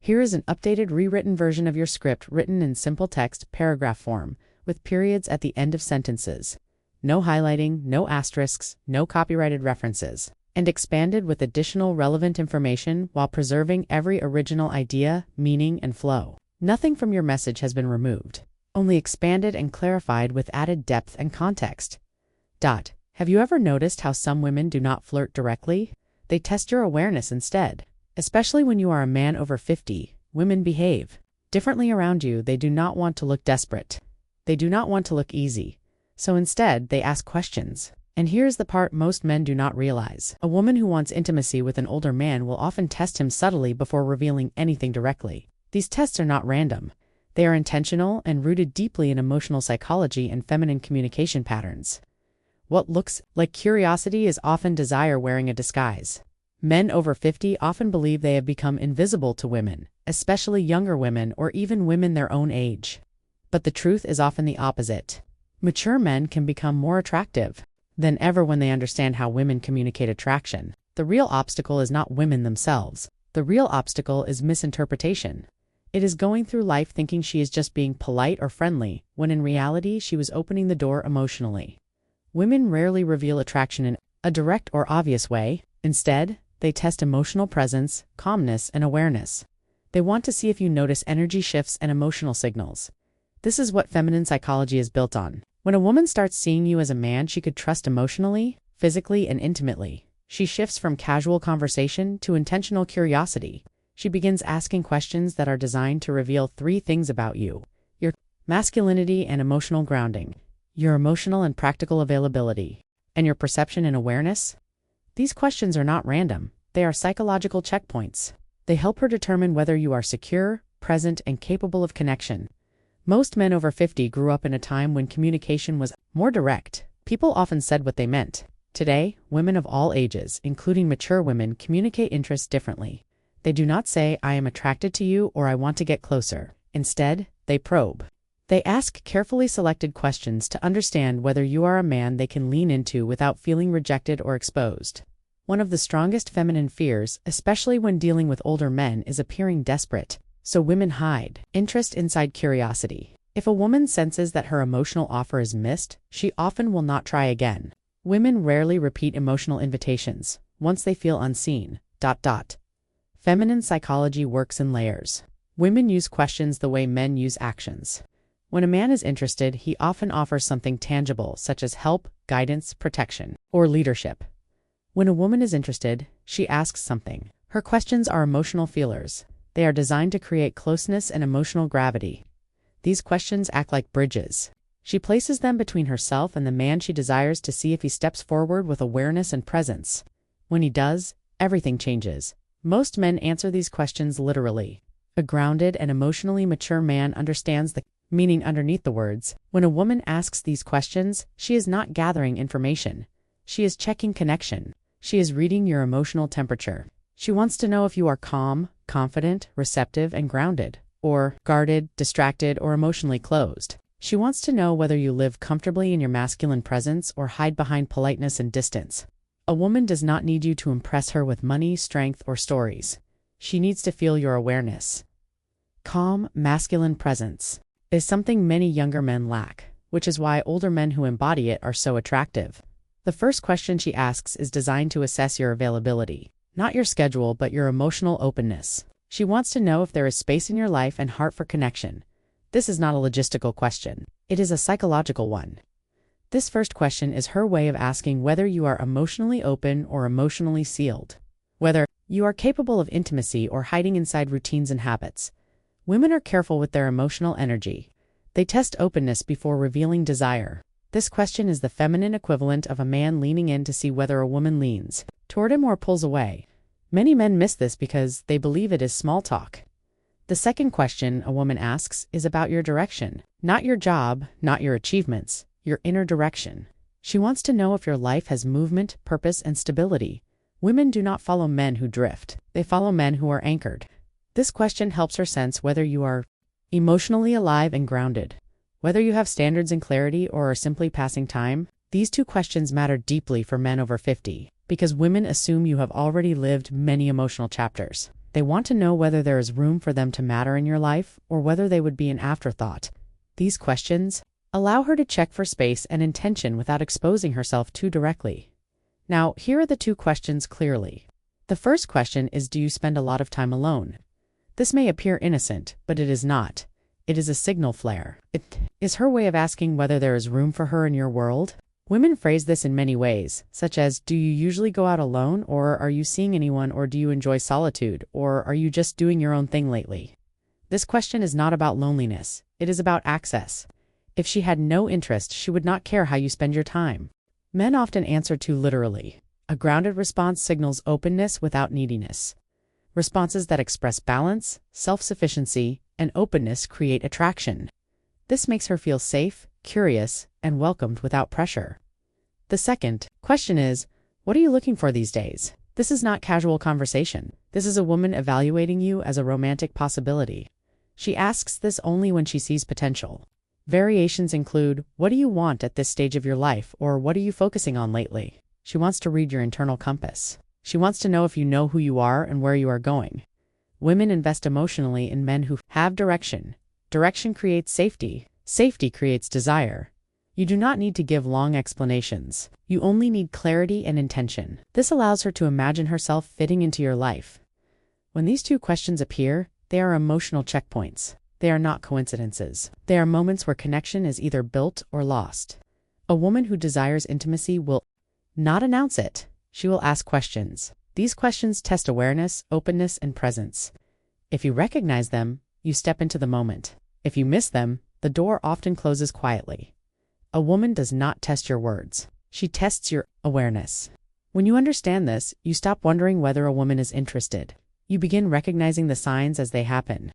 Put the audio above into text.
Here is an updated rewritten version of your script written in simple text paragraph form, with periods at the end of sentences. No highlighting, no asterisks, no copyrighted references, and expanded with additional relevant information while preserving every original idea, meaning, and flow. Nothing from your message has been removed, only expanded and clarified with added depth and context. Have you ever noticed how some women do not flirt directly? They test your awareness instead. Especially when you are a man over 50, women behave differently around you. They do not want to look desperate. They do not want to look easy. So instead, they ask questions. And here's the part most men do not realize. A woman who wants intimacy with an older man will often test him subtly before revealing anything directly. These tests are not random. They are intentional and rooted deeply in emotional psychology and feminine communication patterns. What looks like curiosity is often desire wearing a disguise. Men over 50 often believe they have become invisible to women, especially younger women or even women their own age. But the truth is often the opposite. Mature men can become more attractive than ever when they understand how women communicate attraction. The real obstacle is not women themselves. The real obstacle is misinterpretation. It is going through life thinking she is just being polite or friendly, when in reality she was opening the door emotionally. Women rarely reveal attraction in a direct or obvious way. Instead, they test emotional presence, calmness, and awareness. They want to see if you notice energy shifts and emotional signals. This is what feminine psychology is built on. When a woman starts seeing you as a man she could trust emotionally, physically, and intimately, she shifts from casual conversation to intentional curiosity. She begins asking questions that are designed to reveal 3 things about you: your masculinity and emotional grounding, your emotional and practical availability, and your perception and awareness. These questions are not random. They are psychological checkpoints. They help her determine whether you are secure, present, and capable of connection. Most men over 50 grew up in a time when communication was more direct. People often said what they meant. Today, women of all ages, including mature women, communicate interests differently. They do not say, "I am attracted to you" or "I want to get closer." Instead, they probe. They ask carefully selected questions to understand whether you are a man they can lean into without feeling rejected or exposed. One of the strongest feminine fears, especially when dealing with older men, is appearing desperate. So women hide interest inside curiosity. If a woman senses that her emotional offer is missed, she often will not try again. Women rarely repeat emotional invitations once they feel unseen. Feminine psychology works in layers. Women use questions the way men use actions. When a man is interested, he often offers something tangible, such as help, guidance, protection, or leadership. When a woman is interested, she asks something. Her questions are emotional feelers. They are designed to create closeness and emotional gravity. These questions act like bridges. She places them between herself and the man she desires to see if he steps forward with awareness and presence. When he does, everything changes. Most men answer these questions literally. A grounded and emotionally mature man understands the meaning underneath the words. When a woman asks these questions, she is not gathering information. She is checking connection. She is reading your emotional temperature. She wants to know if you are calm, confident, receptive, and grounded, or guarded, distracted, or emotionally closed. She wants to know whether you live comfortably in your masculine presence or hide behind politeness and distance. A woman does not need you to impress her with money, strength, or stories. She needs to feel your awareness. Calm, masculine presence is something many younger men lack, which is why older men who embody it are so attractive. The first question she asks is designed to assess your availability, not your schedule, but your emotional openness. She wants to know if there is space in your life and heart for connection. This is not a logistical question. It is a psychological one. This first question is her way of asking whether you are emotionally open or emotionally sealed, whether you are capable of intimacy or hiding inside routines and habits. Women are careful with their emotional energy. They test openness before revealing desire. This question is the feminine equivalent of a man leaning in to see whether a woman leans toward him or pulls away. Many men miss this because they believe it is small talk. The second question a woman asks is about your direction, not your job, not your achievements, your inner direction. She wants to know if your life has movement, purpose, and stability. Women do not follow men who drift. They follow men who are anchored. This question helps her sense whether you are emotionally alive and grounded, whether you have standards and clarity or are simply passing time. These 2 questions matter deeply for men over 50, because women assume you have already lived many emotional chapters. They want to know whether there is room for them to matter in your life or whether they would be an afterthought. These questions allow her to check for space and intention without exposing herself too directly. Now, here are the two questions clearly. The first question is, do you spend a lot of time alone? This may appear innocent, but it is not. It is a signal flare. It is her way of asking whether there is room for her in your world. Women phrase this in many ways, such as, do you usually go out alone, or are you seeing anyone, or do you enjoy solitude, or are you just doing your own thing lately? This question is not about loneliness. It is about access. If she had no interest, she would not care how you spend your time. Men often answer too literally. A grounded response signals openness without neediness. Responses that express balance, self-sufficiency, and openness create attraction. This makes her feel safe, curious, and welcomed without pressure. The second question is, what are you looking for these days? This is not casual conversation. This is a woman evaluating you as a romantic possibility. She asks this only when she sees potential. Variations include, what do you want at this stage of your life, or what are you focusing on lately? She wants to read your internal compass. She wants to know if you know who you are and where you are going. Women invest emotionally in men who have direction. Direction creates safety. Safety creates desire. You do not need to give long explanations. You only need clarity and intention. This allows her to imagine herself fitting into your life. When these two questions appear, they are emotional checkpoints. They are not coincidences. They are moments where connection is either built or lost. A woman who desires intimacy will not announce it. She will ask questions. These questions test awareness, openness, and presence. If you recognize them, you step into the moment. If you miss them, the door often closes quietly. A woman does not test your words. She tests your awareness. When you understand this, you stop wondering whether a woman is interested. You begin recognizing the signs as they happen.